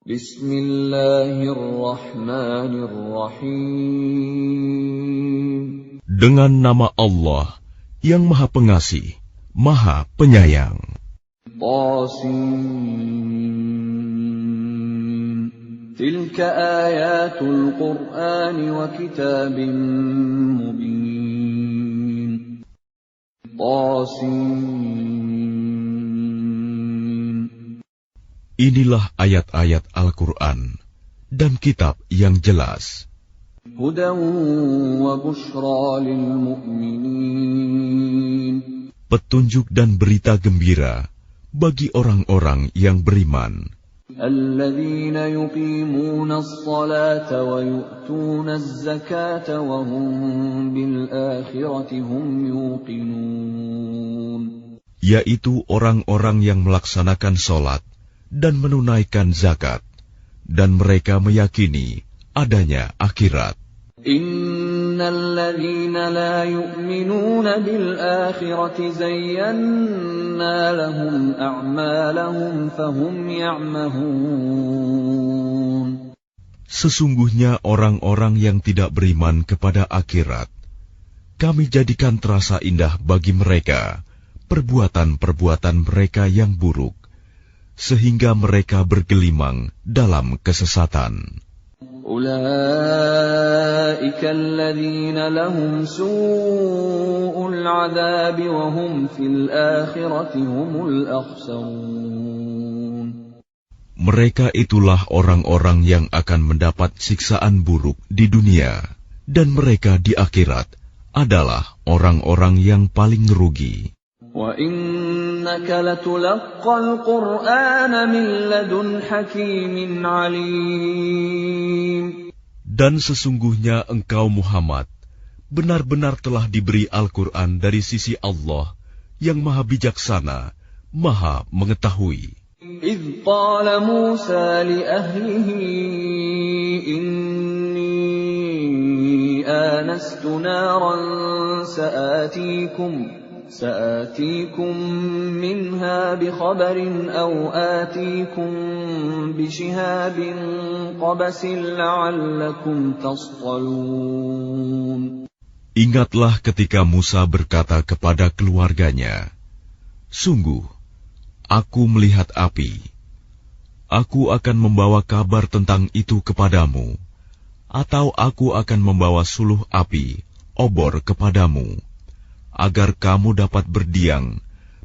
Bismillahirrahmanirrahim. Dengan nama Allah yang Maha Pengasih, Maha Penyayang. Tasin. Tilka ayatul Qur'an wa kitabim mubin. Tasin. Inilah ayat-ayat Al-Quran dan kitab yang jelas. Hudan wa bushra lil mu'minin. Petunjuk dan berita gembira bagi orang-orang yang beriman. Alladzina yuqimuna as-salata wa yu'tuna az-zakata wa hum bil akhirati hum yuqinun. Yaitu orang-orang yang melaksanakan sholat dan menunaikan zakat, dan mereka meyakini adanya akhirat. Innal ladzina la yu'minuna bil akhirati zayyana lahum a'malahum fahum ya'mahun. Sesungguhnya orang-orang yang tidak beriman kepada akhirat, kami jadikan terasa indah bagi mereka perbuatan-perbuatan mereka yang buruk, sehingga mereka bergelimang dalam kesesatan. Ulaika alladzina lahum su'ul 'adzabi wa hum fil akhirati humul akhsarun. Mereka itulah orang-orang yang akan mendapat siksaan buruk di dunia, dan mereka di akhirat adalah orang-orang yang paling rugi. Wa innaka latulaqqal Qur'ana min ladun hakimin 'alim. Dan sesungguhnya engkau Muhammad benar-benar telah diberi Al-Quran dari sisi Allah yang Maha Bijaksana, Maha Mengetahui. إذ قال موسى لأهله إني آنست نارا سآتيكم منها بخبر أو آتيكم بشهاب قبس لعلكم تصطلون. Ingatlah ketika Musa berkata kepada keluarganya, "Sungguh, aku melihat api. Aku akan membawa kabar tentang itu kepadamu, atau aku akan membawa suluh api, obor kepadamu, agar kamu dapat berdiam,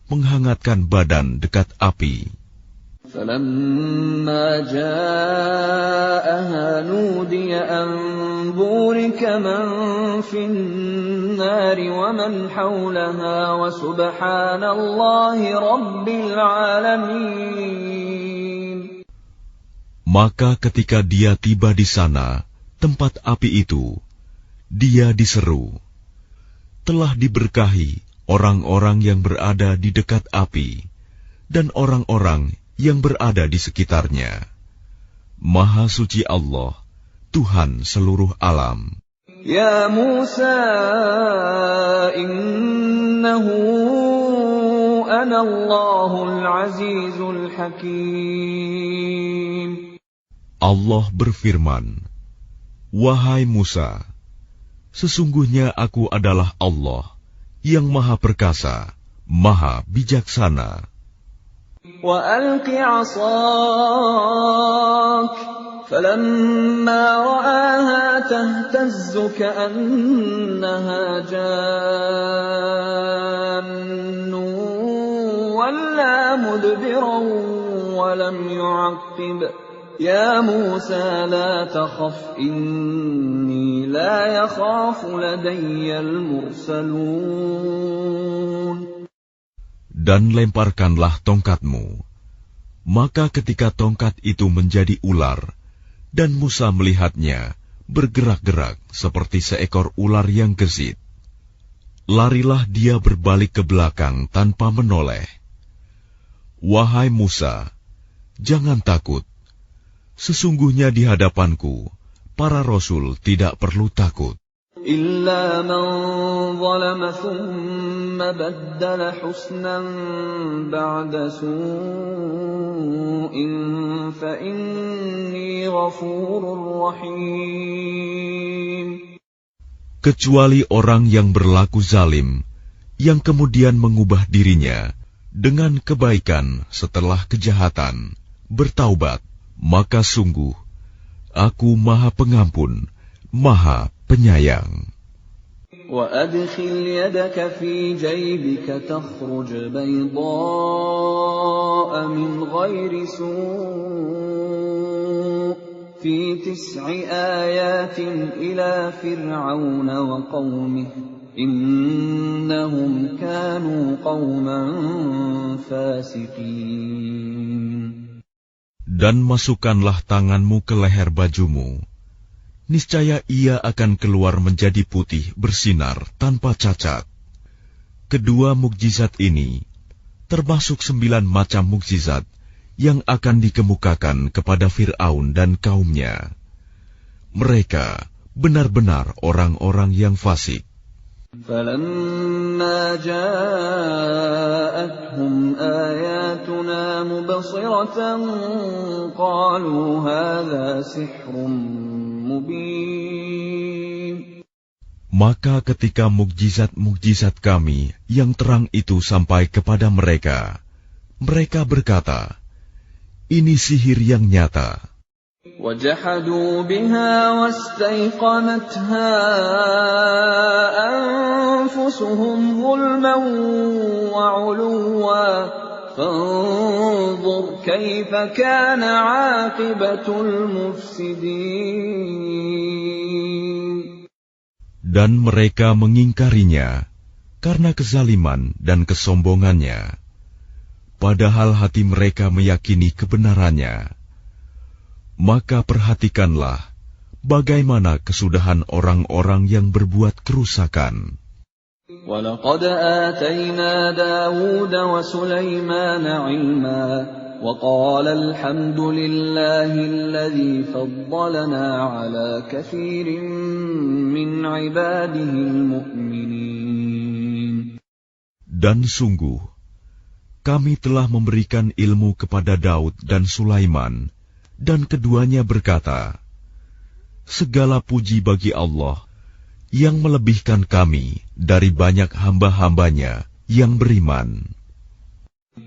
menghangatkan badan dekat api." فَلَمَّا جَاءَهَا نُودِيَ أَن بُورِكَ مَن فِي النَّارِ وَمَنْ حَوْلَهَا وَسُبْحَانَ اللَّهِ رَبِّ الْعَالَمِينَ. Maka ketika dia tiba di sana, tempat api itu, dia diseru, "Telah diberkahi orang-orang yang berada di dekat api, dan orang-orang yang berada di sekitarnya. Maha suci Allah, Tuhan seluruh alam." Ya Musa, innahu ana Allahul Azizul Hakim. Allah berfirman, "Wahai Musa, sesungguhnya aku adalah Allah yang Maha Perkasa, Maha Bijaksana." وَأَلْقِ عَصَاكَ فَلَمَّا رَآهَا تَهْتَزُّ كَأَنَّهَا جَانٌّ وَلَّىٰ مُدْبِرًا وَلَمْ يُعَقِّبْ يَا مُوسَىٰ لَا تَخَفْ إِنِّي لَا يَخَافُ لَدَيَّ الْمُرْسَلُونَ. Dan lemparkanlah tongkatmu. Maka ketika tongkat itu menjadi ular, dan Musa melihatnya bergerak-gerak seperti seekor ular yang gesit, larilah dia berbalik ke belakang tanpa menoleh. Wahai Musa, jangan takut. Sesungguhnya di hadapanku, para rasul tidak perlu takut. إلا من ظلم ثم بدل حسنا بعد سوء فإني غفور رحيم. Kecuali orang yang berlaku zalim, yang kemudian mengubah dirinya dengan kebaikan setelah kejahatan, bertaubat, maka sungguh Aku Maha Pengampun, Maha Penyayang. وَأَدْخِلْ يَدَكَ فِي جَيْبِكَ تَخْرُجْ بَيْضَاءَ مِنْ غَيْرِ سُوءٍ فِي 9 آيَاتٍ إِلَى فِرْعَوْنَ وَقَوْمِهِ إِنَّهُمْ كَانُوا قَوْمًا فَاسِقِينَ. Dan masukkanlah tanganmu ke leher bajumu. Niscaya ia akan keluar menjadi putih bersinar tanpa cacat. Kedua mukjizat ini termasuk 9 macam mukjizat yang akan dikemukakan kepada Fir'aun dan kaumnya. Mereka benar-benar orang-orang yang fasik. فَلَمَّا جَاءَتْهُمْ آيَاتُنَا مُبْصِرَةً قَالُوا هَذَا سِحْرٌ مُبِينٌ. Maka ketika mukjizat-mukjizat kami yang terang itu sampai kepada mereka, mereka berkata, ini sihir yang nyata. وَجَحَدُوا بِهَا وَاسْتَيْقَنَتْهَا أَنفُسُهُمْ ظُلْمًا وَعُلُوًّا فَانظُرْ كَيْفَ كَانَ عَاقِبَةُ الْمُفْسِدِينَ. Dan mereka mengingkarinya karena kezaliman dan kesombongannya, padahal hati mereka meyakini kebenarannya. Maka perhatikanlah bagaimana kesudahan orang-orang yang berbuat kerusakan. وَلَقَدْ آتَيْنَا دَاوُودَ وَسُلَيْمَانَ عِلْمًا وَقَالَ الْحَمْدُ لِلَّهِ الَّذِي فَضَّلَنَا عَلَى كَثِيرٍ مِّنْ عِبَادِهِ الْمُؤْمِنِينَ. Dan sungguh, kami telah memberikan ilmu kepada Daud dan Sulaiman, dan keduanya berkata, segala puji bagi Allah yang melebihkan kami dari banyak hamba-hambanya yang beriman.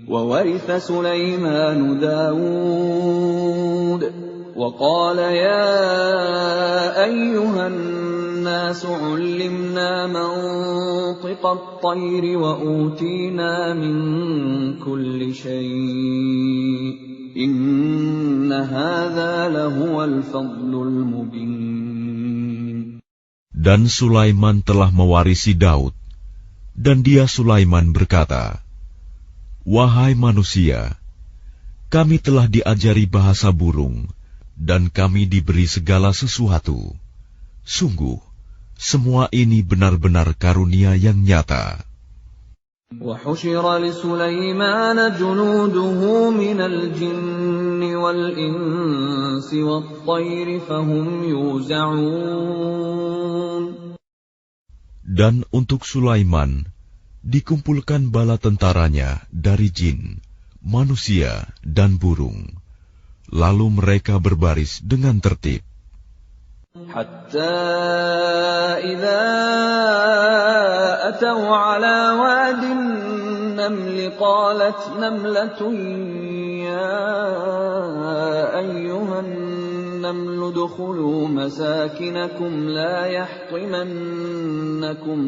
وَوَرِثَ سُلَيْمَانُ دَاوُودَ وَقَالَ يَا أَيُّهَا النَّاسُ عُلِّمْنَا مَنطِقَ الطَّيْرِ وَأُوتِينَا مِنْ كُلِّ شَيْءٍ إِنَّ هَذَا لَهُوَ الْفَضْلُ الْمُبِينُ. Dan Sulaiman telah mewarisi Daud, dan dia Sulaiman berkata, wahai manusia, kami telah diajari bahasa burung, dan kami diberi segala sesuatu. Sungguh, semua ini benar-benar karunia yang nyata. وَحُشِرَ لِسُلَيْمَانَ جُنُودُهُ مِنَ الْجِنِّ وَالْإِنسِ وَالطَّيْرِ فَهُمْ يُوزَعُونَ. Dan untuk Sulaiman dikumpulkan bala tentaranya dari jin, manusia, dan burung. Lalu mereka berbaris dengan tertib. حتى إذا أتوا على واد النمل قالت نملة يا أيها النمل ادخلوا مساكنكم لا يحطمنكم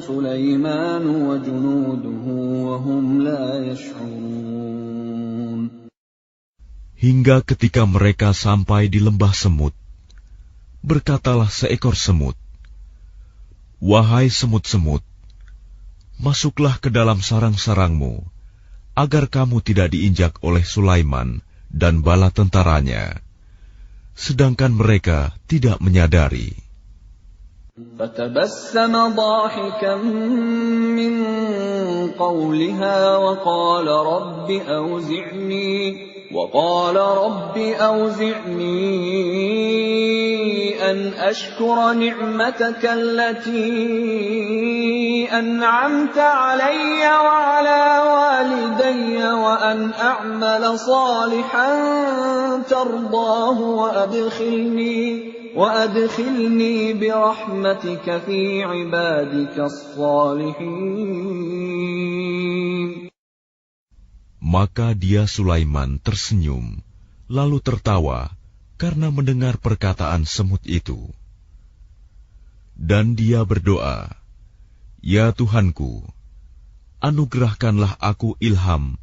سليمان وجنوده وهم لا يشعرون. Hingga ketika mereka sampai di lembah semut, berkatalah seekor semut, wahai semut-semut, masuklah ke dalam sarang-sarangmu, agar kamu tidak diinjak oleh Sulaiman dan bala tentaranya, sedangkan mereka tidak menyadari. فتبسم ضاحكا من قولها وقال رب أوزعني أن أشكر نعمتك التي أنعمت علي وعلى والدي وأن أعمل صالحا ترضاه وأدخلني برحمتك في عبادك الصالحين. Maka dia Sulaiman tersenyum, lalu tertawa karena mendengar perkataan semut itu. Dan dia berdoa, "Ya Tuhanku, anugerahkanlah aku ilham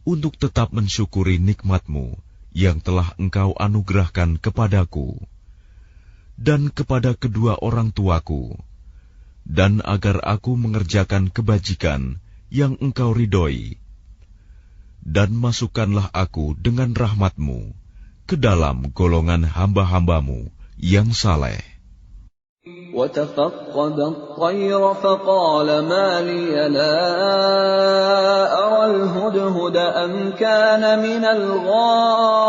untuk tetap mensyukuri nikmat-Mu yang telah Engkau anugerahkan kepadaku dan kepada kedua orang tuaku, dan agar aku mengerjakan kebajikan yang Engkau ridhoi. Dan masukkanlah aku dengan rahmat-Mu ke dalam golongan hamba-hamba-Mu yang saleh." وَتَفَقَّدَ الطَّيْرَ فَقَالَ مَا لِيَ لَا أَرَى الْهُدْهُدَ أَمْ كَانَ مِنَ الْغَائِبِينَ.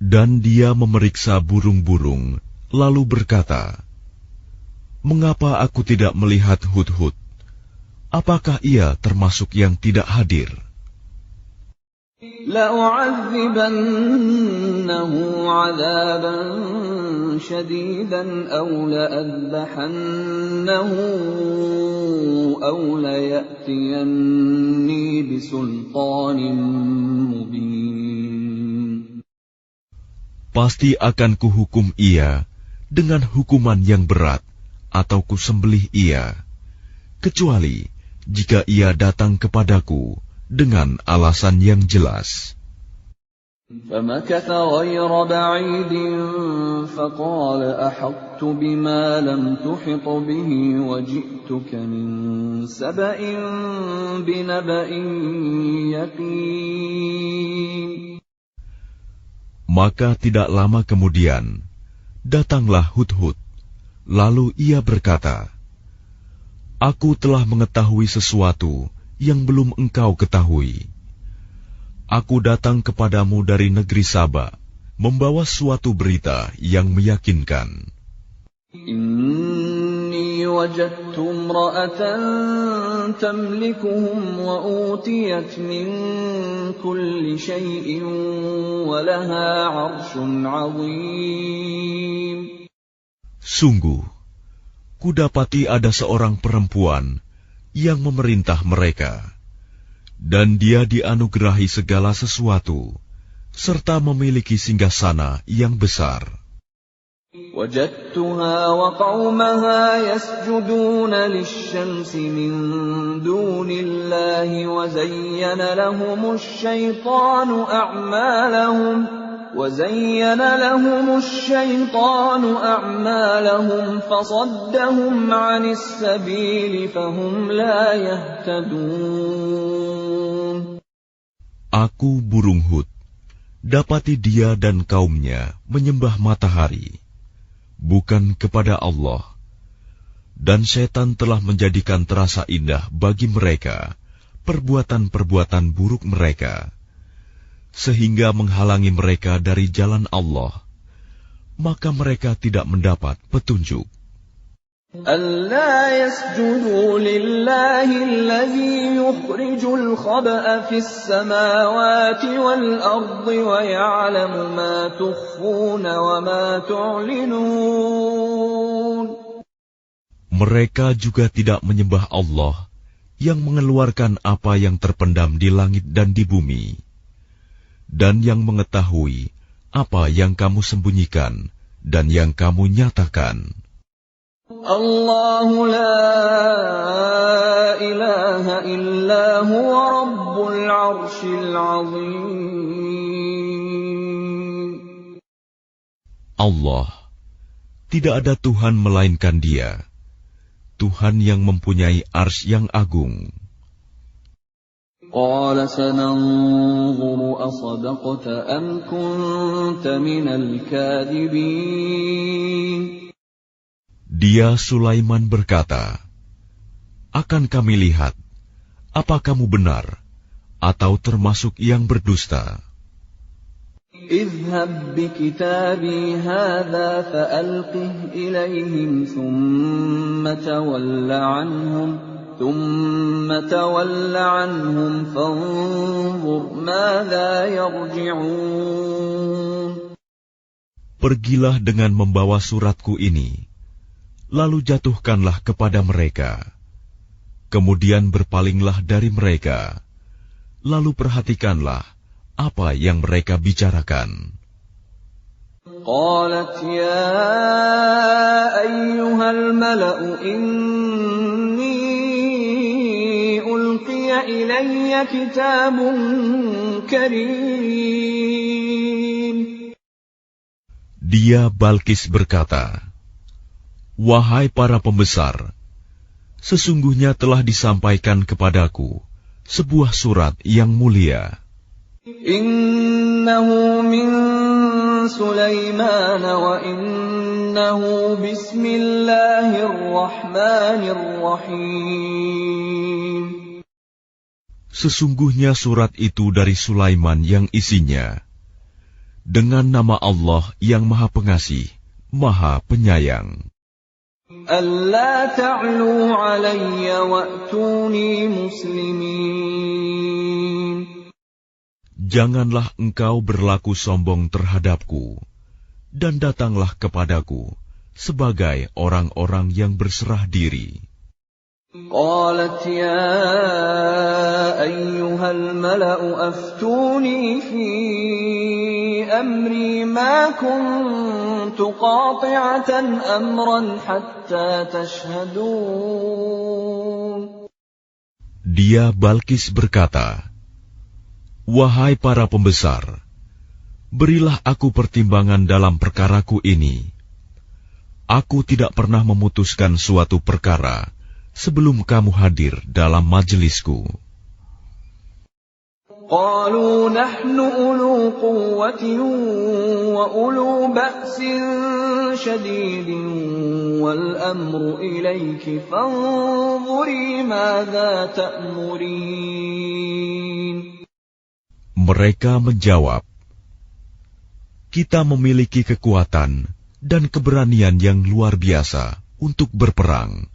Dan dia memeriksa burung-burung, lalu berkata, "Mengapa aku tidak melihat hudhud? Apakah ia termasuk yang tidak hadir?" لَأُعَذِّبَنَّهُ عَذَابًا شَدِيدًا أَوْ لَأَذْبَحَنَّهُ أَوْ لَيَأْتِيَنِّي بِسُلْطَانٍ مُبِينٍ. Pasti akan kuhukum ia dengan hukuman yang berat, atau kusembelih ia, kecuali jika ia datang kepadaku dengan alasan yang jelas. فَمَكَثَ غَيْرَ بَعِيدٍ فَقَالَ أَحَطتُ بِمَا لَمْ تُحِطْ بِهِ وَجِئْتُكَ مِنْ سَبَإٍ بِنَبَإٍ يَقِينٍ. Maka tidak lama kemudian, datanglah Hudhud, lalu ia berkata, "Aku telah mengetahui sesuatu yang belum engkau ketahui. Aku datang kepadamu dari negeri Saba, membawa suatu berita yang meyakinkan. Inni wajadtu imra'atan tamlikuhum wa utiyat min kulli shay'in wa laha 'arshun 'azim." Sungguh, kudapati ada seorang perempuan yang memerintah mereka, dan dia dianugerahi segala sesuatu, serta memiliki singgasana yang besar. وجدتها وقومها يسجدون للشمس من دون الله وزين لهم الشيطان أعمالهم فصدهم عن السبيل فهم لا يهتدون. Aku burung Hud, dapati dia dan kaumnya menyembah matahari, bukan kepada Allah, dan setan telah menjadikan terasa indah bagi mereka perbuatan-perbuatan buruk mereka, sehingga menghalangi mereka dari jalan Allah, maka mereka tidak mendapat petunjuk. أَلَّا يَسْجُدُوا لِلَّهِ الَّذِي يُخْرِجُ الْخَبْءَ فِي السَّمَاوَاتِ وَالْأَرْضِ وَيَعْلَمُ مَا تُخْفُونَ وَمَا تُعْلِنُونَ. Mereka juga tidak menyembah Allah yang mengeluarkan apa yang terpendam di langit dan di bumi, dan yang mengetahui apa yang kamu sembunyikan dan yang kamu nyatakan. Allahu la ilaha illa huwa rabbul arshil azim. Allah, tidak ada Tuhan melainkan Dia, Tuhan yang mempunyai arsy yang agung. قال سننظر أصدقت أم كنت من الكاذبين. Dia Sulaiman berkata, akan kami lihat, apa kamu benar atau termasuk yang berdusta. اذهب بكتابي هذا فألقه إليهم ثم تول عنهم فانظر ماذا يرجعون. Pergilah dengan membawa suratku ini, lalu jatuhkanlah kepada mereka. Kemudian berpalinglah dari mereka, lalu perhatikanlah apa yang mereka bicarakan. قالت يا أيها الملأ إني ألقي إلي كتاب كريم. Dia Balkis berkata, wahai para pembesar, sesungguhnya telah disampaikan kepadaku sebuah surat yang mulia. Innahu min Sulaiman wa innahu bismillahirrahmanirrahim. Sesungguhnya surat itu dari Sulaiman yang isinya dengan nama Allah yang Maha Pengasih, Maha Penyayang. Alla ta'lu 'alayya wa'tuni muslimin. Janganlah engkau berlaku sombong terhadapku, dan datanglah kepadaku sebagai orang-orang yang berserah diri. Qalat ya ayyuhal mala'u aftuni fi amri ma kuntu qati'atan amran hatta tashhadun. Dia Balkis berkata, wahai para pembesar, berilah aku pertimbangan dalam perkaraku ini. Aku tidak pernah memutuskan suatu perkara sebelum kamu hadir dalam majelisku. Qalu nahnu ulu quwwatin wa ulu ba'sin shadidin wal amru ilayki fanzuri madza ta'murin. Mereka menjawab, kita memiliki kekuatan dan keberanian yang luar biasa untuk berperang.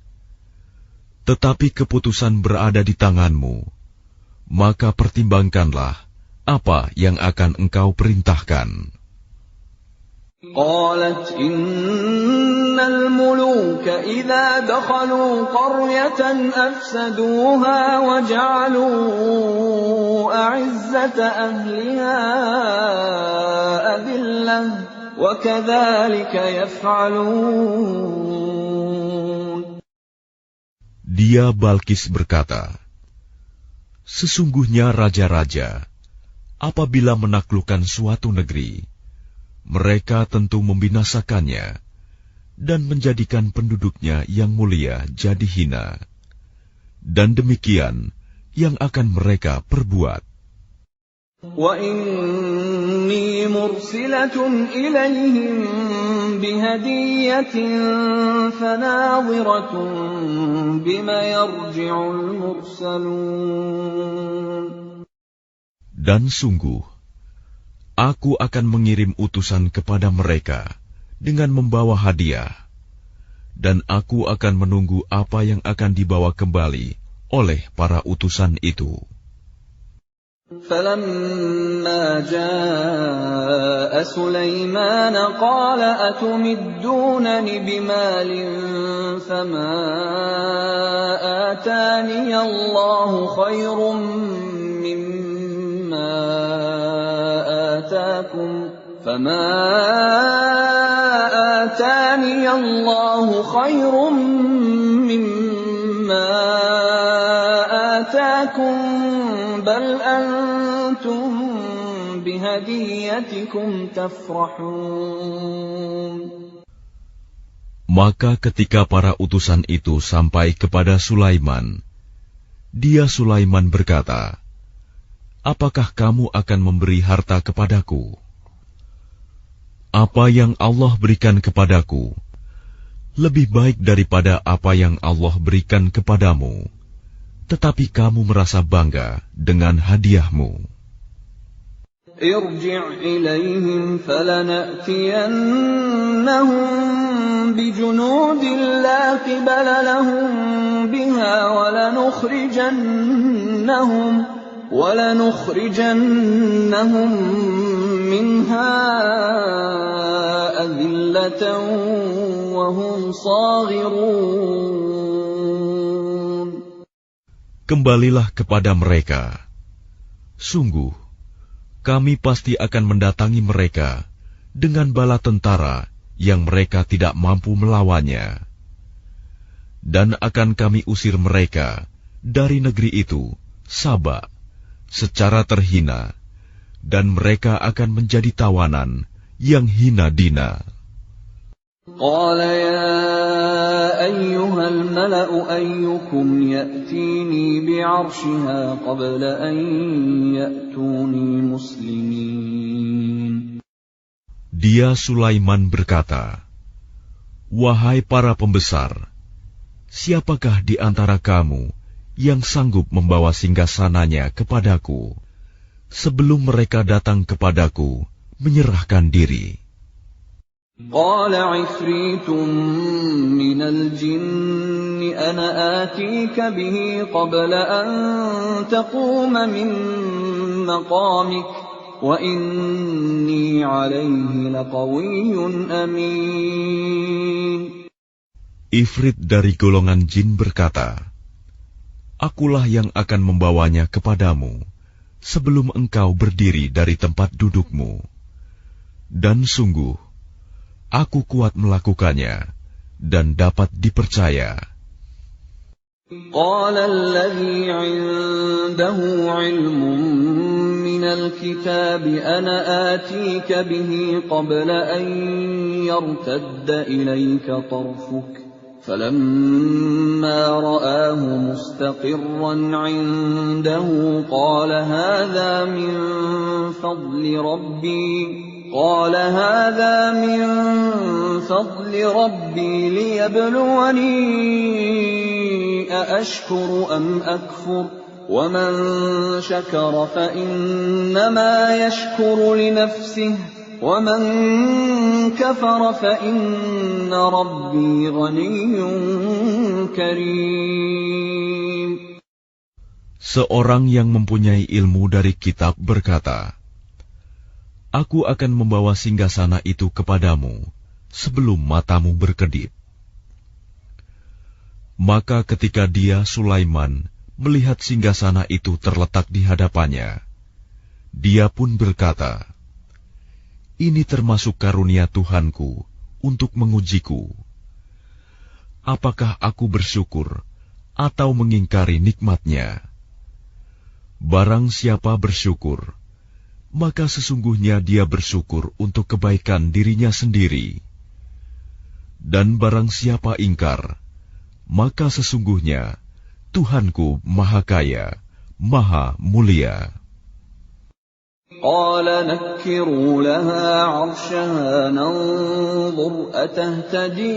Tetapi keputusan berada di tanganmu, maka pertimbangkanlah apa yang akan engkau perintahkan. Qalat innal muluka idza dakhalu qaryatan afsaduha wa ja'alu a'izzata ahliha adillah wa kadzalika yaf'alun. Dia Balkis berkata, sesungguhnya raja-raja, apabila menaklukkan suatu negeri, mereka tentu membinasakannya dan menjadikan penduduknya yang mulia jadi hina. Dan demikian yang akan mereka perbuat. Wa inni mursilatun ilayhim bihadiyatin fanadhiratun bima yarji'ul mursalun. Dan sungguh, aku akan mengirim utusan kepada mereka dengan membawa hadiah, dan aku akan menunggu apa yang akan dibawa kembali oleh para utusan itu. فَلَمَّا جَاءَ سُلَيْمَانَ قَالَ أَتُمِدُّونَنِ بِمَالٍ فَمَا آتَانِيَ اللَّهُ خَيْرٌ مِّمَّا آتَاكُمْ فَمَا آتَانِيَ اللَّهُ خَيْرٌ مِّمَّا آتَاكُمْ بَلْ أَنْتُمْ بِهَدِيَّتِكُمْ تَفْرَحُونَ. Maka ketika para utusan itu sampai kepada Sulaiman, dia Sulaiman berkata, apakah kamu akan memberi harta kepadaku? Apa yang Allah berikan kepadaku lebih baik daripada apa yang Allah berikan kepadamu, tetapi kamu merasa bangga dengan hadiahmu. Irji' ilaihim falana'tiyannahum bijunudin la qibala lahum biha ولنخرجنهم منها أذلة وهم صاغرون. Kembalilah kepada mereka. Sungguh, kami pasti akan mendatangi mereka dengan bala tentara yang mereka tidak mampu melawannya. Dan akan kami usir mereka dari negeri itu, Saba, secara terhina, dan mereka akan menjadi tawanan yang hina dina. Qala ya ayyuhal mala'u ayyukum ya'tini bi'arshiha qabla an ya'tuni muslimin. Dia Sulaiman berkata, "Wahai para pembesar, siapakah di antara kamu yang sanggup membawa singgasananya kepadaku sebelum mereka datang kepadaku menyerahkan diri?" Qala 'ifritun minal jinni ana atika bihi qabla an taquma min maqamik wa inni 'alayhi laqawiyyun amin. Ifrit dari golongan jin berkata, "Akulah yang akan membawanya kepadamu sebelum engkau berdiri dari tempat dudukmu. Dan sungguh, aku kuat melakukannya dan dapat dipercaya." Qala alladhi 'indahu 'ilmun minal kitabi ana atika bihi qabla an yartadda ilayka tarfuk. فلما رآه مستقرا عنده قال هذا من فضل ربي ليبلوني أأشكر أم أكفر ومن شكر فإنما يشكر لنفسه وَمَنْ كَفَرَ فَإِنَّ رَبِّي غَنِيٌّ كَرِيمٌ. Seorang yang mempunyai ilmu dari kitab berkata, "Aku akan membawa singgasana itu kepadamu sebelum matamu berkedip." Maka ketika dia, Sulaiman, melihat singgasana itu terletak di hadapannya, dia pun berkata, "Ini termasuk karunia Tuhanku untuk mengujiku. Apakah aku bersyukur atau mengingkari nikmat-Nya? Barang siapa bersyukur, maka sesungguhnya dia bersyukur untuk kebaikan dirinya sendiri. Dan barang siapa ingkar, maka sesungguhnya Tuhanku Maha Kaya, Maha Mulia." قال نكروا لها عرشها ننظر أتهتدي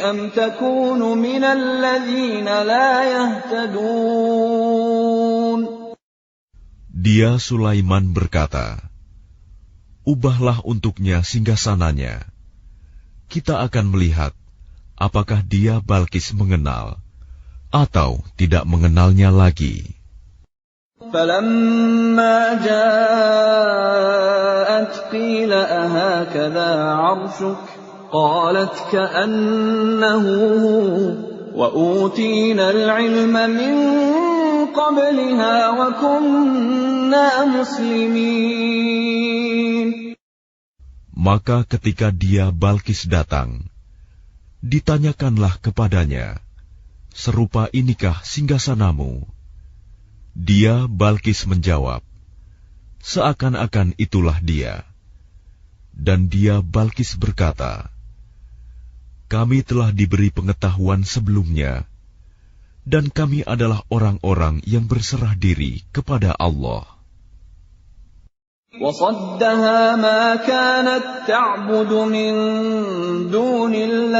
أم تكون من الذين لا يهتدون. Dia Sulaiman berkata, "Ubahlah untuknya singgasananya. Kita akan melihat apakah dia Balkis mengenal atau tidak mengenalnya lagi." فَلَمَّا جَاءَتْ قِيلَ أَهَكَذَا عَرْشُكِ قَالَتْ كَأَنَّهُ وَأُوتِينَا الْعِلْمَ مِنْ قَبْلِهَا وَكُنَّا مُسْلِمِينَ. Maka ketika dia Balkis datang, ditanyakanlah kepadanya, "Serupa inikah singgasanamu?" Dia Balkis menjawab, "Seakan-akan itulah dia." Dan dia Balkis berkata, "Kami telah diberi pengetahuan sebelumnya, dan kami adalah orang-orang yang berserah diri kepada Allah. وَصَدَّهَا مَا كَانَتْ تَعْبُدُ مِن دُونِ اللَّهِ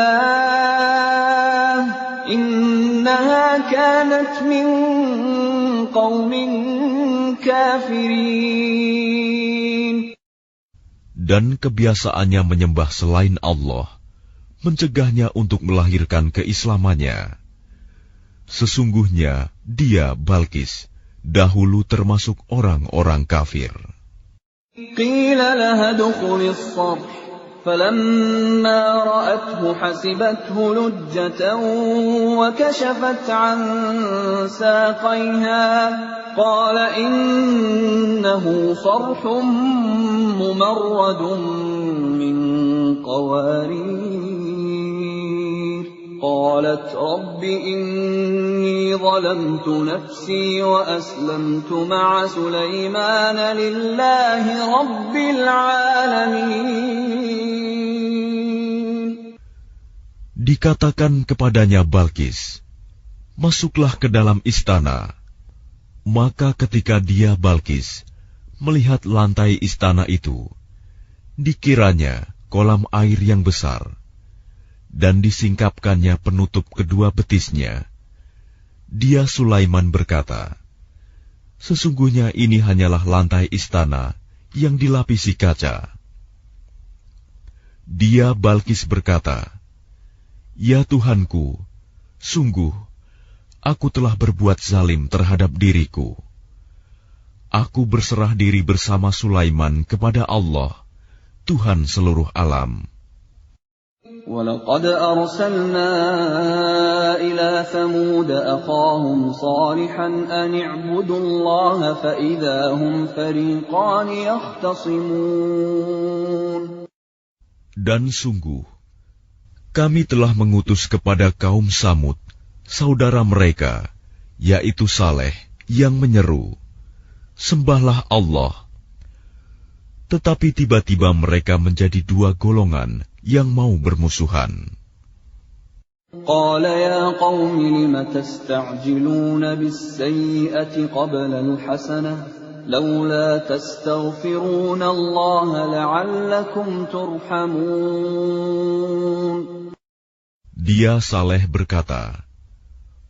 إِنَّهَا كَانَتْ مِن قَوْمٍ كَافِرِينَ. Dan kebiasaannya menyembah selain Allah mencegahnya untuk melahirkan keislamannya. Sesungguhnya dia, Balkis, dahulu termasuk orang-orang kafir. قِيلَ لَهَا ادْخُلِي الصَّرْحَ فَلَمَّا رَأَتْهُ حَسِبَتْهُ لُجَّةً وَكَشَفَتْ عَن سَاقَيْهَا قَالَ إِنَّهُ صَرْحٌ مُّمَرَّدٌ مِّن قَوَارِيرَ قَالَتْ رَبِّ إِنِّي ظَلَمْتُ نَفْسِي وَأَسْلَمْتُ مَعَ سُلَيْمَانَ لِلَّهِ رَبِّ الْعَالَمِينَ. Dikatakan kepadanya Balkis, masuklah ke dalam istana. Maka ketika dia, Balkis, melihat lantai istana itu, dikiranya kolam air yang besar, dan disingkapkannya penutup kedua betisnya. Dia, Sulaiman, berkata, sesungguhnya ini hanyalah lantai istana yang dilapisi kaca. Dia, Balkis, berkata, ya Tuhanku, sungguh, aku telah berbuat zalim terhadap diriku. Aku berserah diri bersama Sulaiman kepada Allah, Tuhan seluruh alam. وَلَقَدْ أَرْسَلْنَا إِلَى ثَمُودَ أَخَاهُمْ صَالِحًا أَنِ اعْبُدُوا اللَّهَ فَإِذَا هُمْ فَرِيقَانِ يَخْتَصِمُونَ. Dan sungguh, kami telah mengutus kepada kaum Samud saudara mereka, yaitu Saleh, yang menyeru, sembahlah Allah. Tetapi tiba-tiba mereka menjadi dua golongan yang mau bermusuhan. قَالَ يَا قَوْمِ لِمَ تَسْتَعْجِلُونَ بِالسَّيِّئَةِ قَبْلَ الْحَسَنَةِ لَوْلَا تَسْتَغْفِرُونَ اللَّهَ لَعَلَّكُمْ تُرْحَمُونَ. Dia, Saleh, berkata,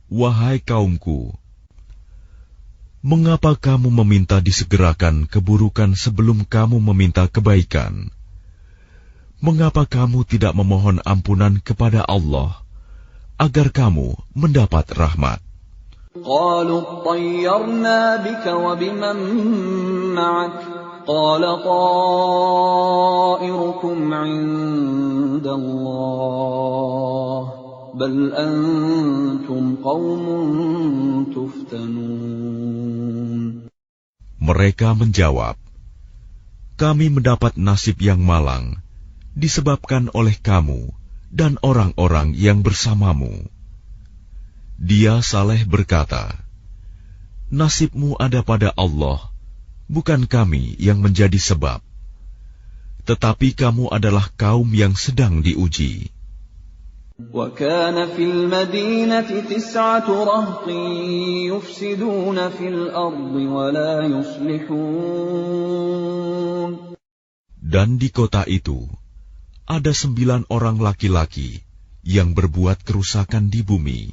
wahai kaumku, mengapa kamu meminta disegerakan keburukan sebelum kamu meminta kebaikan? Mengapa kamu tidak memohon ampunan kepada Allah, agar kamu mendapat rahmat? قَالُوا اطَّيَّرْنَا بِكَ وَبِمَن مَّعَكَ قَالَ طَائِرُكُمْ عِندَ اللَّهِ بَلْ أَنتُمْ قَوْمٌ تُفْتَنُونَ. Mereka menjawab, kami mendapat nasib yang malang disebabkan oleh kamu dan orang-orang yang bersamamu. Dia, Saleh, berkata, nasibmu ada pada Allah, bukan kami yang menjadi sebab. Tetapi kamu adalah kaum yang sedang diuji. وَكَانَ فِي الْمَدِينَةِ 9 رَهْطٍ يُفْسِدُونَ فِي الْأَرْضِ وَلَا يُصْلِحُونَ. Dan di kota itu ada 9 orang laki-laki yang berbuat kerusakan di bumi.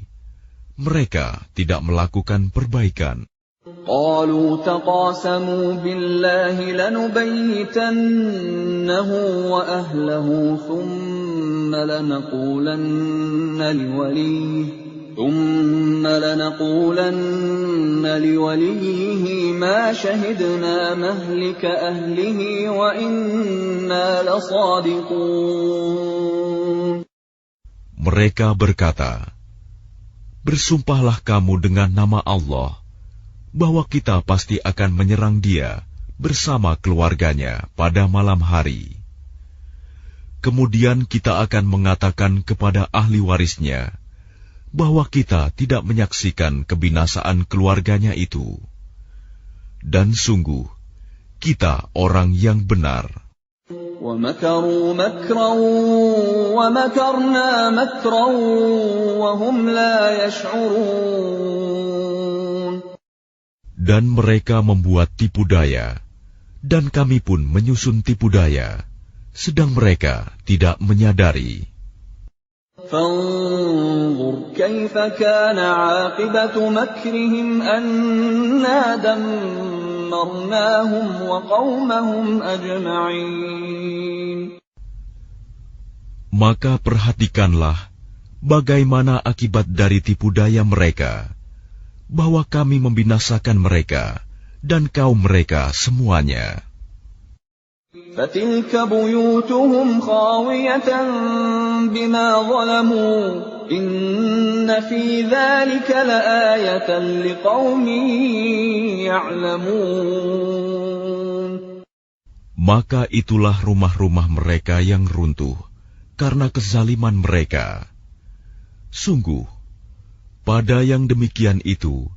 Mereka tidak melakukan perbaikan. قَالُوا تَقَاسَمُوا بِاللَّهِ لَنُبَيِّتَنَّهُ وَأَهْلَهُ ثُمَّ لَنَقُولَنَّ لِوَلِيِّهِ مَا شَهِدْنَا مَهْلِكَ أَهْلِهِ وَإِنَّا لَصَادِقُونَ. Mereka berkata, bersumpahlah kamu dengan nama Allah, bahwa kita pasti akan menyerang dia bersama keluarganya pada malam hari. Kemudian kita akan mengatakan kepada ahli warisnya, bahwa kita tidak menyaksikan kebinasaan keluarganya itu. Dan sungguh, kita orang yang benar. وَمَكَرُوا مَكْرًا وَمَكَرْنَا مَكْرًا وَهُمْ لَا يَشْعُرُونَ. Dan mereka membuat tipu daya, dan kami pun menyusun tipu daya, sedang mereka tidak menyadari. فَانظُرْ كَيْفَ كَانَ عَاقِبَةُ مَكْرِهِمْ أَنَّا دَمَّرْنَاهُمْ وَقَوْمَهُمْ أَجْمَعِينَ. Maka perhatikanlah bagaimana akibat dari tipu daya mereka, bahwa kami membinasakan mereka dan kaum mereka semuanya. فَتِلْكَ بُيُوتُهُمْ خَاوِيَةً بِمَا ظَلَمُوا إِنَّ فِي ذَلِكَ لَآيَةً لِقَوْمٍ يَعْلَمُونَ. Maka itulah rumah-rumah mereka yang runtuh karena kezaliman mereka. Sungguh, pada yang demikian itu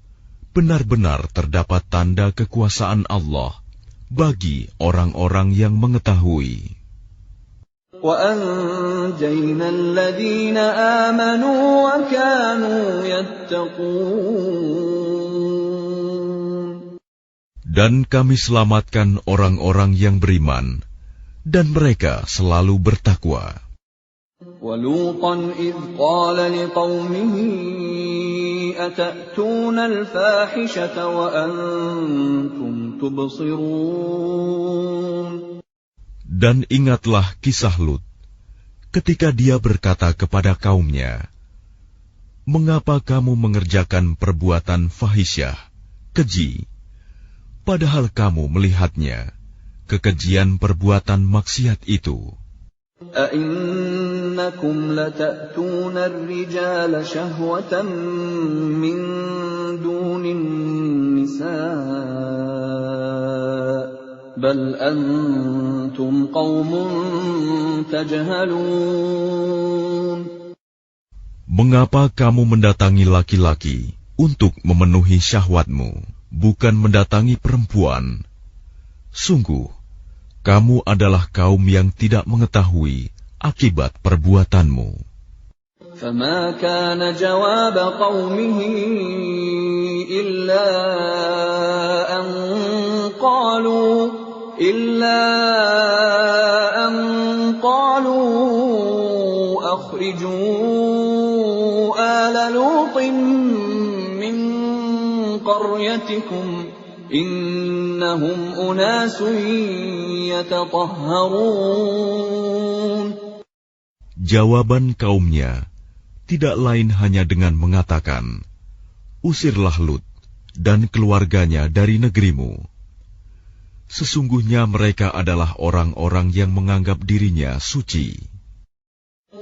benar-benar terdapat tanda kekuasaan Allah bagi orang-orang yang mengetahui. وَأَنْجَيْنَا الَّذِينَ آمَنُوا وَكَانُوا يَتَّقُونَ. Dan kami selamatkan orang-orang yang beriman, dan mereka selalu bertakwa. وَلُوطًا إِذْ قَالَ لِقَوْمِهِ أَتَأْتُونَ الْفَاحِشَةَ وَأَنْتُمْ تُبْصِرُونَ. Dan ingatlah kisah Lut, ketika dia berkata kepada kaumnya, "Mengapa kamu mengerjakan perbuatan fahisyah, keji, padahal kamu melihatnya, kekejian perbuatan maksiat itu? أَإِنَّكُمْ لَتَأْتُونَ الرِّجَالَ شَهْوَةً مِّن دُونِ النِّسَاءِ بَلْ أَنْتُمْ قَوْمٌ تَجْهَلُونَ. Mengapa kamu mendatangi laki-laki untuk memenuhi syahwatmu, bukan mendatangi perempuan? Sungguh, kamu adalah kaum yang tidak mengetahui akibat perbuatanmu." فَمَا كَانَ جَوَابَ قَوْمِهِ إِلَّا أَن قَالُوا أَخْرِجُوا آلَ لُوطٍ مِّن قَرْيَتِكُمْ إِنَّهُمْ أُنَاسٌ يَتَطَهَّرُونَ. Jawaban kaumnya tidak lain hanya dengan mengatakan, "Usirlah Lut dan keluarganya dari negerimu. Sesungguhnya mereka adalah orang-orang yang menganggap dirinya suci."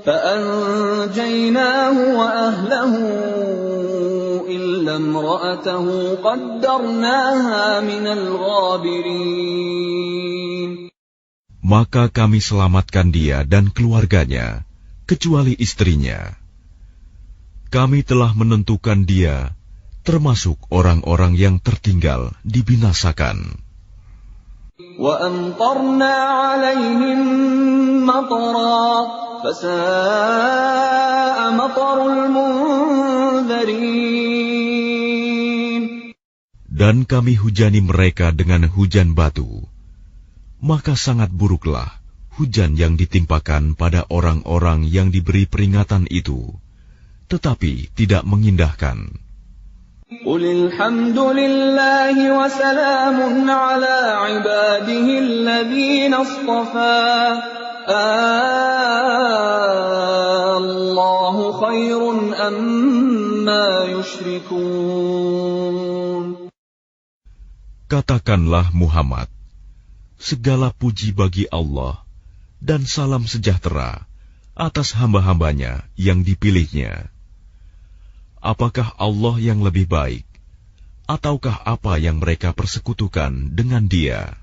فَأَنْجَيْنَاهُ وَأَهْلَهُ إِلَّا امْرَأَتَهُ قَدَّرْنَاهَا مِنَ الْغَابِرِينَ. Maka kami selamatkan dia dan keluarganya, kecuali istrinya. Kami telah menentukan dia termasuk orang-orang yang tertinggal dibinasakan. وَأَمْطَرْنَا عَلَيْهِمْ مَطَرًا فَسَاءَ مَطَرُ الْمُنذَرِينَ. Dan kami hujani mereka dengan hujan batu, maka sangat buruklah hujan yang ditimpakan pada orang-orang yang diberi peringatan itu, tetapi tidak mengindahkan. قُلِ الْحَمْدُ لِلَّهِ وَسَلَامٌ عَلَىٰ عِبَادِهِ الَّذِينَ اصْطَفَىٰ اللَّهُ خَيْرٌ أَمَّا يُشْرِكُونَ. Katakanlah Muhammad, segala puji bagi Allah dan salam sejahtera atas hamba-hambanya yang dipilihnya. Apakah Allah yang lebih baik, ataukah apa yang mereka persekutukan dengan Dia?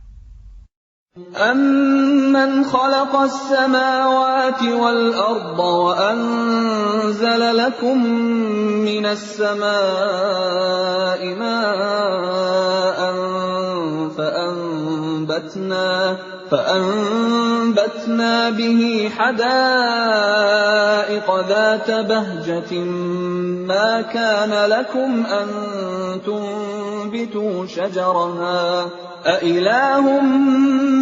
أَمَّنْ خَلَقَ السَّمَاوَاتِ وَالْأَرْضَ وَأَنزَلَ لَكُم مِّنَ السَّمَاءِ مَاءً فأنبتنا به حدائق ذات بهجة ما كان لكم أن تنبتوا شجرها أإله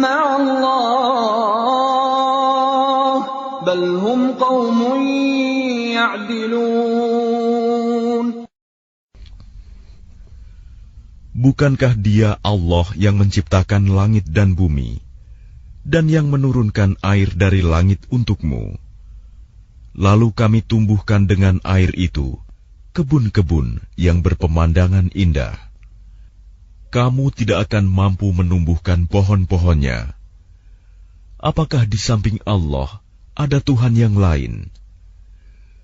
مع الله بل هم قوم يعدلون. Bukankah Dia Allah yang menciptakan langit dan bumi, dan yang menurunkan air dari langit untukmu? Lalu kami tumbuhkan dengan air itu kebun-kebun yang berpemandangan indah. Kamu tidak akan mampu menumbuhkan pohon-pohonnya. Apakah di samping Allah ada Tuhan yang lain?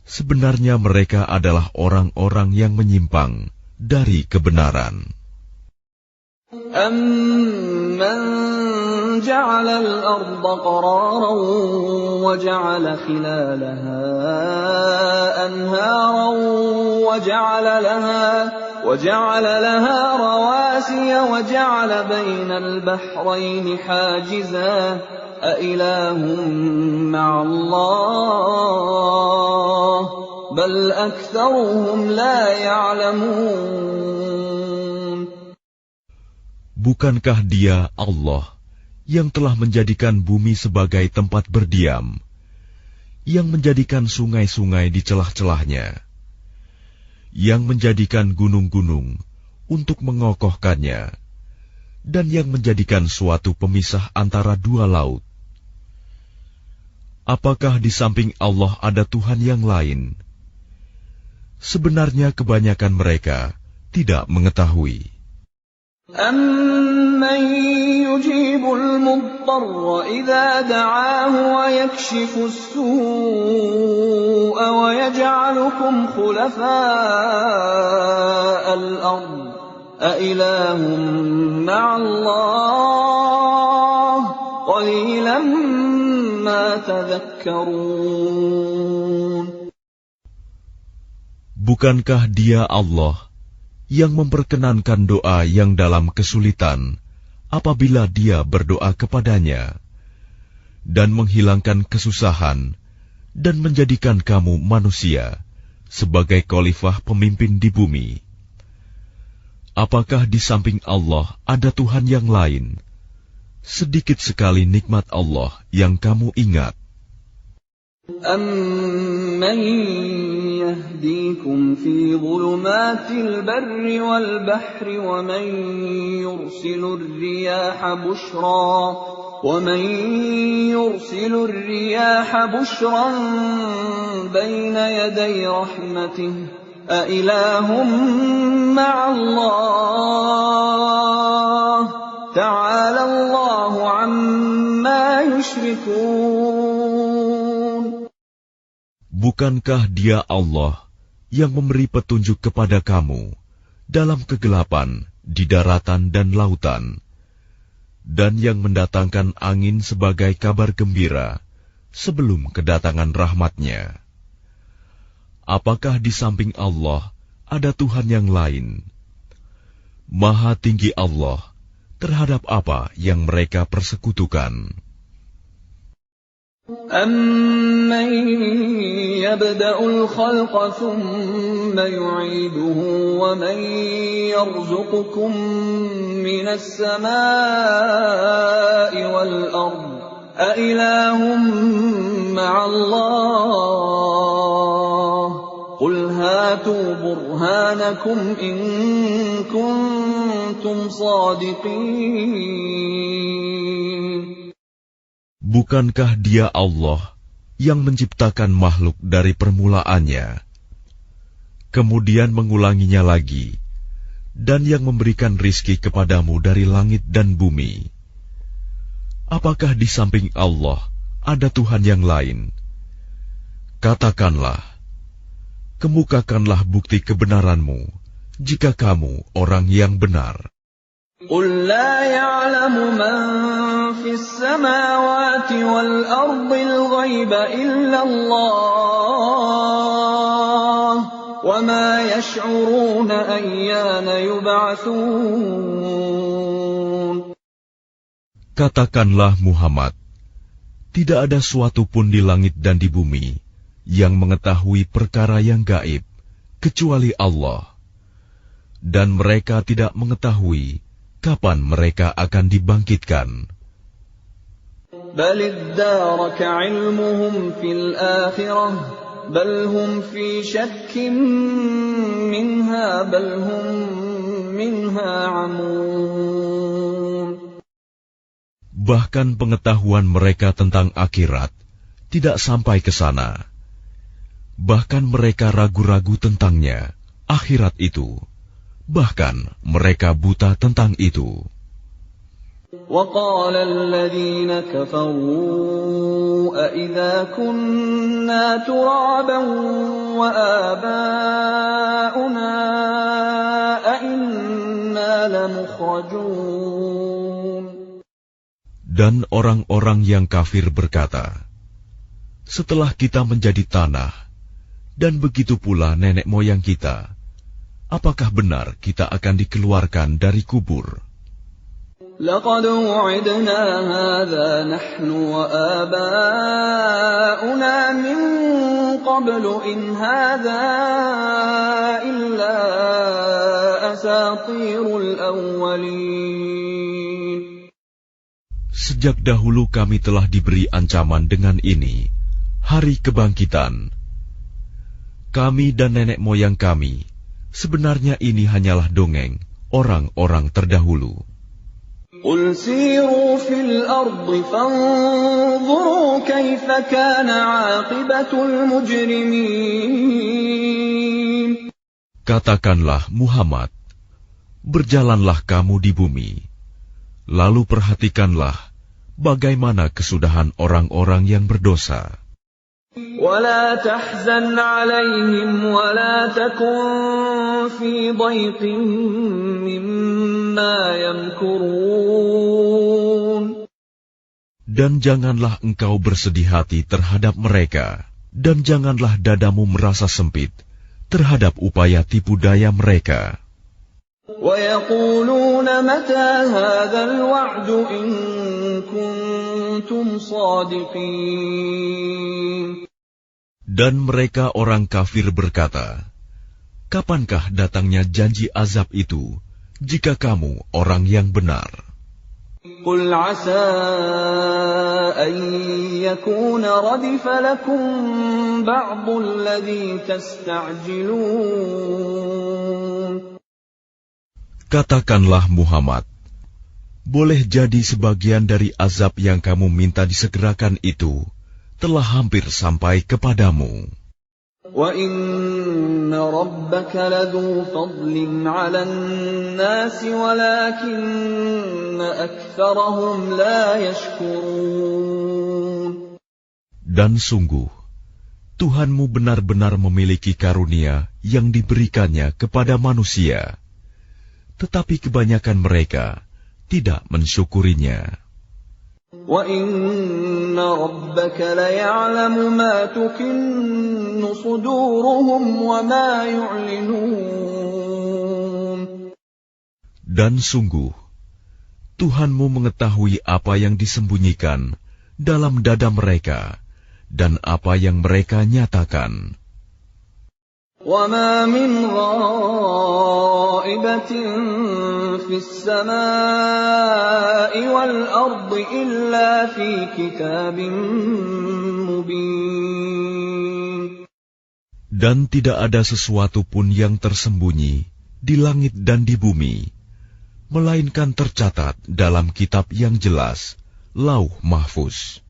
Sebenarnya mereka adalah orang-orang yang menyimpang dari kebenaran. أَمَّنْ جَعَلَ الْأَرْضَ قَرَارًا وَجَعَلَ خِلَالَهَا أَنْهَارًا وَجَعَلَ لَهَا رَوَاسِيَ وَجَعَلَ بَيْنَ الْبَحْرَيْنِ حَاجِزًا أَإِلَٰهٌ مَّعَ اللَّهِ بَلْ أَكْثَرُهُمْ لَا يَعْلَمُونَ. Bukankah Dia Allah yang telah menjadikan bumi sebagai tempat berdiam, yang menjadikan sungai-sungai di celah-celahnya, yang menjadikan gunung-gunung untuk mengokohkannya, dan yang menjadikan suatu pemisah antara dua laut? Apakah di samping Allah ada Tuhan yang lain? Sebenarnya kebanyakan mereka tidak mengetahui. أَمَّن يُجِيبُ الْمُضْطَرَّ إِذَا دَعَاهُ وَيَكْشِفُ السُّوءَ وَيَجْعَلُكُمْ خُلَفَاءَ الْأَرْضِ أَإِلَٰهٌ مَّعَ اللَّهِ قَلِيلًا مَّا تَذَكَّرُونَ. Bukankah Dia Allah yang memperkenankan doa yang dalam kesulitan apabila Dia berdoa kepadanya, dan menghilangkan kesusahan, dan menjadikan kamu manusia sebagai khalifah pemimpin di bumi? Apakah di samping Allah ada Tuhan yang lain? Sedikit sekali nikmat Allah yang kamu ingat. أَمَّن يَهْدِيكُمْ فِي ظُلُمَاتِ الْبَرِّ وَالْبَحْرِ وَمَن يُرْسِلُ الرِّيَاحَ بُشْرًا بَيْنَ يَدَيْ رَحْمَتِهِ أَإِلَٰهٌ مَّعَ اللَّهِ تَعَالَى اللَّهُ عَمَّا يُشْرِكُونَ. Bukankah Dia Allah yang memberi petunjuk kepada kamu dalam kegelapan di daratan dan lautan, dan yang mendatangkan angin sebagai kabar gembira sebelum kedatangan rahmat-Nya? Apakah di samping Allah ada Tuhan yang lain? Maha tinggi Allah terhadap apa yang mereka persekutukan. أَمَّن يَبْدَأُ الْخَلْقَ ثُمَّ يُعِيدُهُ وَمَن يَرْزُقُكُم مِّنَ السَّمَاءِ وَالْأَرْضِ أَإِلَٰهٌ مَّعَ اللَّهِ قُلْ هَاتُوا بُرْهَانَكُمْ إِن كُنتُمْ صَادِقِينَ. Bukankah Dia Allah yang menciptakan makhluk dari permulaannya, kemudian mengulanginya lagi, dan yang memberikan rizki kepadamu dari langit dan bumi? Apakah di samping Allah ada Tuhan yang lain? Katakanlah, kemukakanlah bukti kebenaranmu jika kamu orang yang benar. قُل لَّا يَعْلَمُ مَن فِي السَّمَاوَاتِ وَالْأَرْضِ الْغَيْبَ إِلَّا اللَّهُ وَمَا يَشْعُرُونَ أَيَّانَ يُبْعَثُونَ. Katakanlah Muhammad, tidak ada suatu pun di langit dan di bumi yang mengetahui perkara yang gaib kecuali Allah, dan mereka tidak mengetahui kapan mereka akan dibangkitkan. بل ادارك علمهم في الآخرة بل هم في شك منها بل هم منها عمون. Bahkan pengetahuan mereka tentang akhirat tidak sampai ke sana. Bahkan mereka ragu-ragu tentangnya, akhirat itu. Bahkan mereka buta tentang itu. وقال الذين كفروا أإذا كنا ترابا وآباؤنا أإنا لمخرجون. Dan orang-orang yang kafir berkata, setelah kita menjadi tanah, dan begitu pula nenek moyang kita, apakah benar kita akan dikeluarkan dari kubur? لقد وعدنا هذا نحن وآباؤنا من قبل إن هذا إلا أساطير الأولين. Sejak dahulu kami telah diberi ancaman dengan ini, hari kebangkitan. Kami dan nenek moyang kami, sebenarnya ini hanyalah dongeng orang-orang terdahulu. قل سيروا في الأرض فانظروا كيف كان عاقبة المجرمين. Katakanlah Muhammad, berjalanlah kamu di bumi, lalu perhatikanlah bagaimana kesudahan orang-orang yang berdosa. ولا تحزن عليهم ولا تكن في ضيق مما يمكرون. Dan janganlah engkau bersedih hati terhadap mereka, dan janganlah dadamu merasa sempit terhadap upaya tipu daya mereka. ويقولون متى هذا الوعد إن كنتم صادقين. Dan mereka orang kafir berkata, kapankah datangnya janji azab itu, jika kamu orang yang benar? قل عسى أن يكون ردف لكم بعض الذي تستعجلون. Katakanlah Muhammad, boleh jadi sebagian dari azab yang kamu minta disegerakan itu telah hampir sampai kepadamu. وَإِنَّ رَبَّكَ لَذُو فَضْلٍ عَلَى النَّاسِ وَلَكِنَّ أَكْثَرَهُمْ لَا يَشْكُرُونَ. Dan sungguh, Tuhanmu benar-benar memiliki karunia yang diberikannya kepada manusia, tetapi kebanyakan mereka tidak mensyukurinya. وَإِنَّ رَبَّكَ لَيَعْلَمُ مَا تُكِنُّ صُدُورُهُمْ وَمَا يُعْلِنُونَ. Dan sungguh, Tuhanmu mengetahui apa yang disembunyikan dalam dada mereka dan apa yang mereka nyatakan. وَمَا مِنْ غَائِبَةٍ فِي السَّمَاءِ وَالْأَرْضِ إِلَّا فِي كِتَابٍ مُبِينٍ. Dan tidak ada sesuatu pun yang tersembunyi di langit dan di bumi, melainkan tercatat dalam kitab yang jelas, Lauh Mahfuz.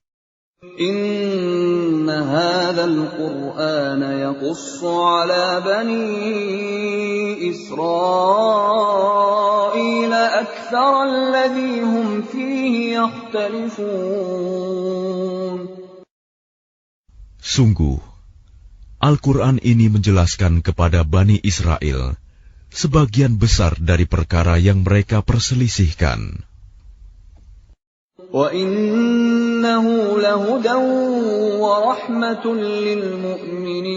إِنَّ هَذَا الْقُرْآنَ يَقُصُّ عَلَى بَنِي إِسْرَائِيلَ أَكْثَرَ الَّذِي هُمْ فِيهِ يَخْتَلِفُونَ. Sungguh, Al-Quran ini menjelaskan kepada Bani Israel sebagian besar dari perkara yang mereka perselisihkan. وَإِنَّهُ لَهُدًى وَرَحْمَةٌ لِّلْمُؤْمِنِينَ.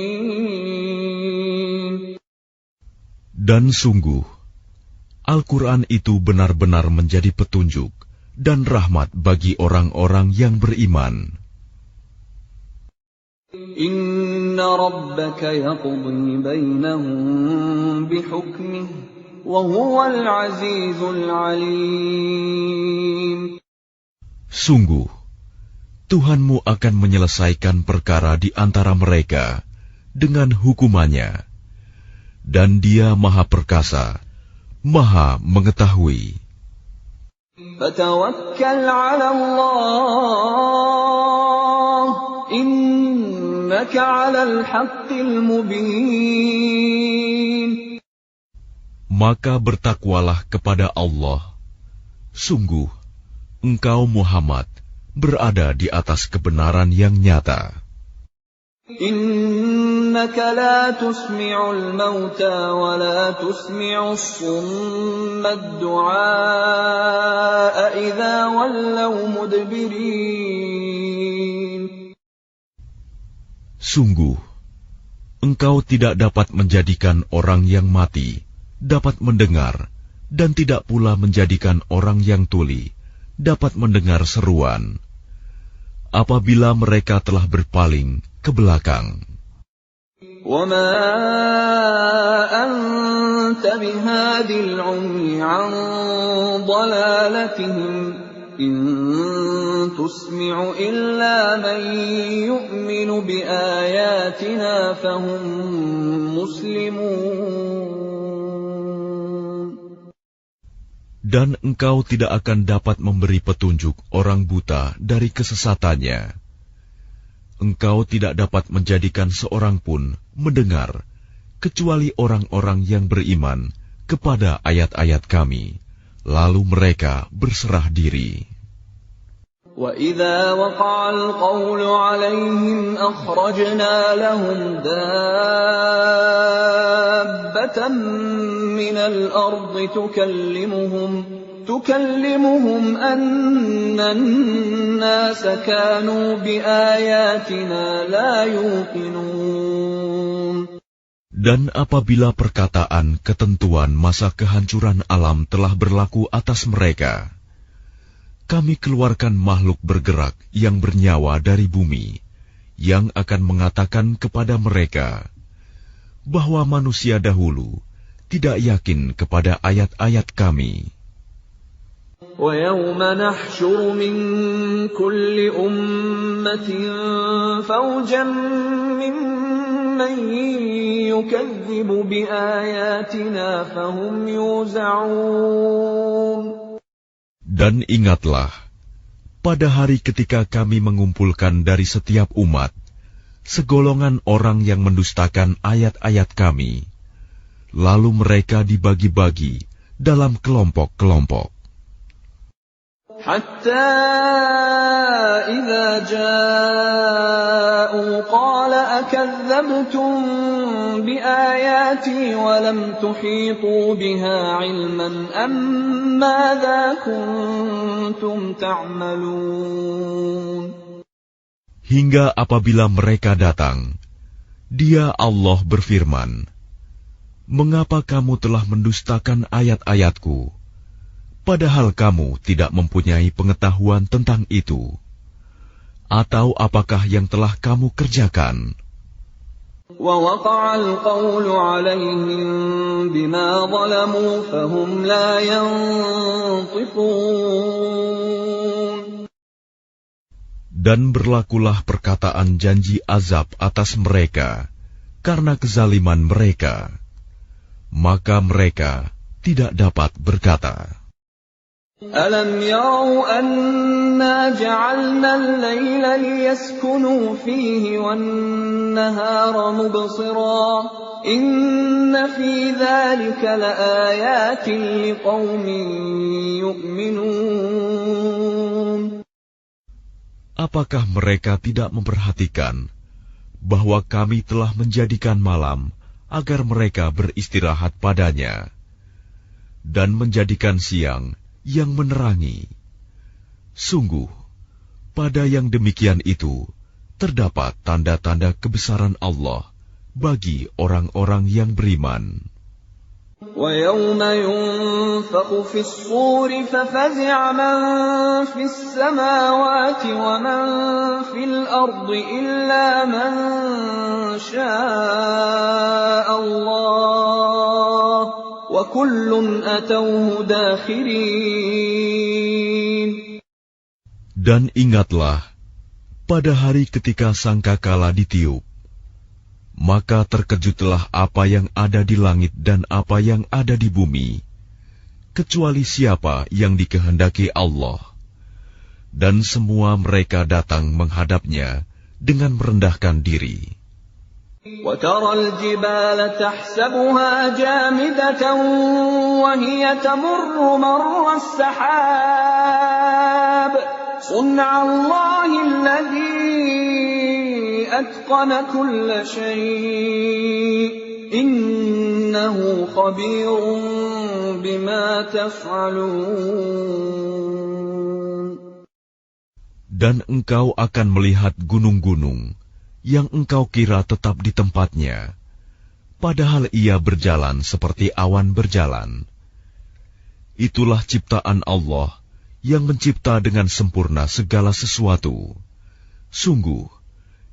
Dan sungguh, Al-Quran itu benar-benar menjadi petunjuk dan rahmat bagi orang-orang yang beriman. Inna rabbaka yaqdi bainahum bihukmih wa huwal azizul alim. Sungguh, Tuhanmu akan menyelesaikan perkara di antara mereka dengan hukumannya, dan Dia Maha Perkasa, Maha Mengetahui. Fatawakkal 'ala Allah, innaka 'alal haqqil mubin. Maka bertakwalah kepada Allah. Sungguh, engkau Muhammad berada di atas kebenaran yang nyata. Innaka la tusmi'ul mauta wa la tusmi'us summa ad-du'a idza wallaw mudbirin. Sungguh, engkau tidak dapat menjadikan orang yang mati dapat mendengar, dan tidak pula menjadikan orang yang tuli dapat mendengar seruan apabila mereka telah berpaling ke belakang. وَمَا أَنْتَ بِهَادِ الْعُمْيِ عَنْ ضَلَالَتِهِمْ إِنْ تُسْمِعُ إِلَّا مَنْ يُؤْمِنُ بِآيَاتِنَا فَهُمْ مُسْلِمُونَ. Dan engkau tidak akan dapat memberi petunjuk orang buta dari kesesatannya. Engkau tidak dapat menjadikan seorang pun mendengar, kecuali orang-orang yang beriman kepada ayat-ayat kami, lalu mereka berserah diri. وَإِذَا وَقَعَ الْقَوْلُ عَلَيْهِمْ أَخْرَجْنَا لَهُمْ دَابَّةً مِّنَ الْأَرْضِ تُكَلِّمُهُمْ أَنَّ النَّاسَ كَانُوا بِآيَاتِنَا لَا يُوقِنُونَ. Dan apabila perkataan ketentuan masa kehancuran alam telah berlaku atas mereka, kami keluarkan makhluk bergerak yang bernyawa dari bumi, yang akan mengatakan kepada mereka bahwa manusia dahulu tidak yakin kepada ayat-ayat kami. وَيَوْمَ نَحْشُرُ مِنْ كُلِّ أُمَّةٍ فَوْجًا مِّمَّنْ يُكَذِّبُ بِآيَاتِنَا فَهُمْ يُوزَعُونَ. Dan ingatlah, pada hari ketika kami mengumpulkan dari setiap umat segolongan orang yang mendustakan ayat-ayat kami, lalu mereka dibagi-bagi dalam kelompok-kelompok. حتى إذا جاءوا قال أكذبتم بآياتي ولم تحيطوا بها علما أم ماذا كنتم تعملون. Hingga apabila mereka datang, Dia Allah berfirman, "Mengapa kamu telah mendustakan ayat-ayatku? Padahal kamu tidak mempunyai pengetahuan tentang itu. Atau apakah yang telah kamu kerjakan?" وَوَقَعَ الْقَوْلُ عَلَيْهِمْ بِمَا ظَلَمُوا فَهُمْ لَا يَنطِقُونَ. Dan berlakulah perkataan janji azab atas mereka karena kezaliman mereka, maka mereka tidak dapat berkata. أَلَمْ يَرَوْا أَنَّا جَعَلْنَا اللَّيْلَ لِيَسْكُنُوا فِيهِ وَالنَّهَارَ مُبْصِرًا إِنَّ فِي ذَلِكَ لَآيَاتٍ لِقَوْمٍ يُؤْمِنُونَ. Apakah mereka tidak memperhatikan bahwa kami telah menjadikan malam agar mereka beristirahat padanya, dan menjadikan siang yang menerangi? Sungguh, pada yang demikian itu terdapat tanda-tanda kebesaran Allah bagi orang-orang yang beriman. وَيَوْمَ يُنفَخُ فِي الصُّورِ فَفَزِعَ مَن فِي السَّمَاوَاتِ وَمَن فِي الْأَرْضِ إِلَّا مَن شَاءَ اللَّهُ وَكُلٌّ أَتَوْهُ دَاخِرِينَ. Dan ingatlah, pada hari ketika sangkakala ditiup, maka terkejutlah apa yang ada di langit dan apa yang ada di bumi, kecuali siapa yang dikehendaki Allah. Dan semua mereka datang menghadapnya dengan merendahkan diri. وَتَرَى الْجِبَالَ تَحْسَبُهَا جَامِدَةً وَهِيَ تَمُرُّ مَرَّ السَّحَابِ صُنْعَ اللَّهِ الَّذِي أَتْقَنَ كُلَّ شَيْءٍ إِنَّهُ خَبِيرٌ بِمَا تَفْعَلُونَ. Dan engkau akan melihat gunung-gunung yang engkau kira tetap di tempatnya, padahal ia berjalan seperti awan berjalan. Itulah ciptaan Allah yang mencipta dengan sempurna segala sesuatu. Sungguh,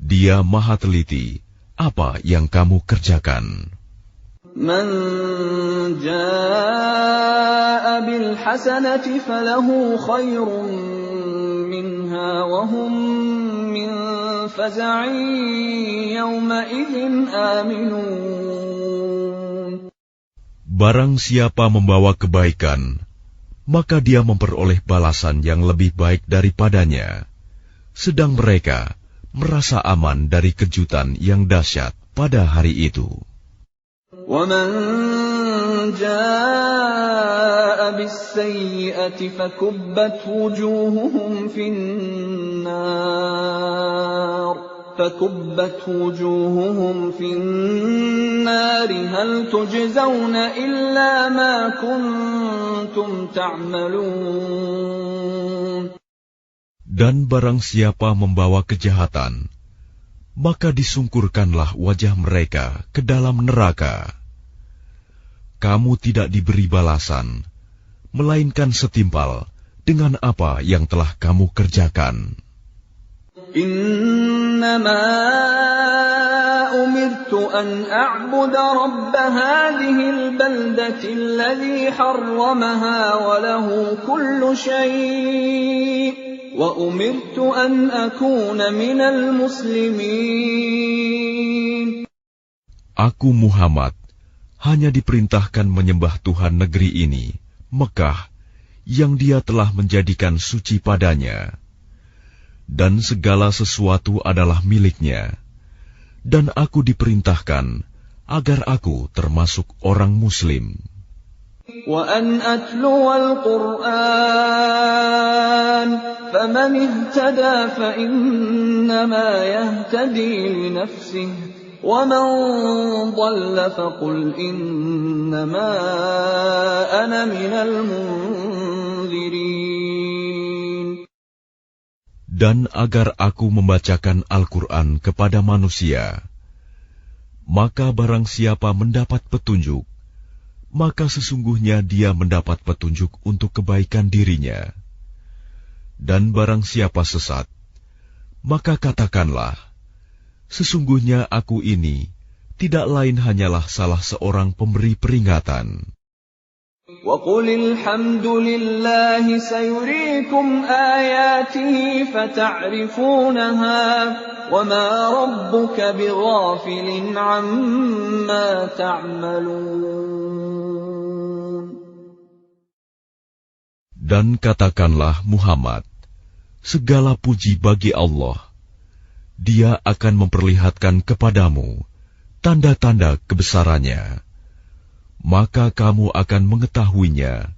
Dia Maha Teliti apa yang kamu kerjakan. Man jaa'a bil hasanati falahu khairun minha wa hum min faza'in yawma idzin aminun. Barang siapa membawa kebaikan, maka dia memperoleh balasan yang lebih baik daripadanya, sedang mereka merasa aman dari kejutan yang dahsyat pada hari itu. وَمَنْ جَاءَ بِالسَّيِّئَةِ فَكُبَّتْ وُجُوهُهُمْ فِي النَّارِ هَلْ تُجْزَوْنَ إِلَّا مَا كُنْتُمْ تَعْمَلُونَ. Dan barang siapa membawa kejahatan, maka disungkurkanlah wajah mereka ke dalam neraka. Kamu tidak diberi balasan, melainkan setimpal dengan apa yang telah kamu kerjakan. Innama umirtu an a'buda rabb hadhihi al-baldati alladhi harramaha wa lahu kullu shay'. وَأُمِرْتُ أَنْ أَكُونَ مِنَ الْمُسْلِمِينَ. Aku Muhammad hanya diperintahkan menyembah Tuhan negeri ini, Mekah, yang Dia telah menjadikan suci padanya, dan segala sesuatu adalah miliknya. Dan aku diperintahkan agar aku termasuk orang Muslim. وَأَنْ أَتْلُوَ الْقُرْآنَ فَمَنِ اهْتَدَى فَإِنَّمَا يَهْتَدِي لِنَفْسِهِ وَمَنْ ضَلَّ فَقُلْ إِنَّمَا أَنَا مِنَ الْمُنْذِرِينَ. Dan agar aku membacakan Al-Quran kepada manusia, maka barang siapa mendapat petunjuk, maka sesungguhnya dia mendapat petunjuk untuk kebaikan dirinya. Dan barang siapa sesat, maka katakanlah, sesungguhnya aku ini tidak lain hanyalah salah seorang pemberi peringatan. وَقُلِ الْحَمْدُ لِلَّهِ سَيُرِيكُمْ آيَاتِهِ فَتَعْرِفُونَهَا وَمَا رَبُّكَ بِغَافِلٍ عَمَّا تَعْمَلُونَ. Dan katakanlah Muhammad, segala puji bagi Allah. Dia akan memperlihatkan kepadamu tanda-tanda kebesarannya. Maka kamu akan mengetahuinya,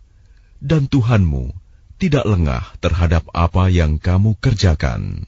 dan Tuhanmu tidak lengah terhadap apa yang kamu kerjakan.